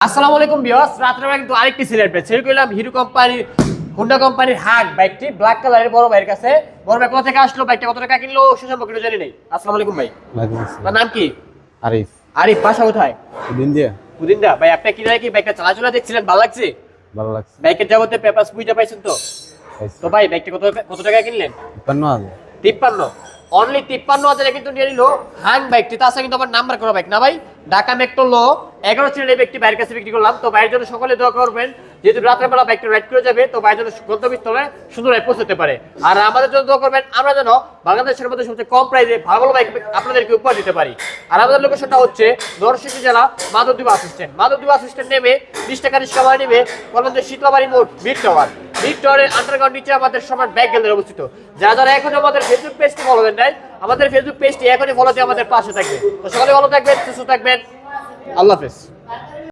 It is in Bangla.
আসসালামু আলাইকুম ভিউয়ার্স, রাত্রেবেলা কিন্তু আরেকটি সিলেট পেজ ছেড়ে করলাম হিরো কোম্পানির হোন্ডা কোম্পানির হাক বাইকটি ব্ল্যাক কালারের বড় ভাইয়ের কাছে। বড় ভাই কোথা থেকে আসলো, বাইকটা কত টাকা কিনলো সে সম্পর্কে একটু জানি নাই। আসসালামু আলাইকুম ভাই। আপনার নাম কি? আরিফ। আরিফ, বাসা কোথায়? দিন কুদিন্দা। ভাই আপনি কিনে কি বাইকটা চালাচলা দেখছিলেন, ভালো লাগছে? ভালো লাগছে। বাইকের জগতে পেপারস বুঝতে পাইছেন তো? তো ভাই বাইকটা কত টাকা কিনলেন? 53,000। 53, অনলি 53,000 কিন্তু নিয়ে নিল হাং বাইকটি। তাছাড়া কিন্তু আমার নাম্বার করা বাইক না ভাই, ঢাকা মেট্রো ল 11 সিরিয়াল ব্যক্তি বাইরের কাছে বিক্রি করলাম। তো বাইরের জন্য সকলে দোয়া করবেন, যেহেতু রাতের বেলা বাইকটা রাইড করে যাবে, তো বাইরের জন্য গন্তব্যস্থলে সুন্দরভাবে পৌঁছতে পারে। আর আমাদের জন্য দোয়া করবেন, আমরা যেন বাংলাদেশের মধ্যে সবচেয়ে কম প্রাইসে ভালো ভালো বাইক আপনাদেরকে উপহার দিতে পারি। আর আমাদের লোকেশনটা হচ্ছে নরসিংদী জেলা Madhabdi bus stand. Madhabdi bus stand নেমে 20 টাকা রিক্সা ভাড়া নেবে বলবেন যে শীতলাবাড়ি মোড় মিড টাওয়ার। মিড টাওয়ারের আন্ডারগ্রাউন্ড নিচে আমাদের সমান ব্যাগ গ্যালারি অবস্থিত। যারা যারা এখন আমাদের ফেসবুক পেজটি ফলো দেন নাই, আমাদের ফেসবুক পেজটি এখনই ফলো দিয়ে আমাদের পাশে থাকবেন। তো সকলে ভালো থাকবেন, সুস্থ থাকবেন, আল্লাহ হাফেজ।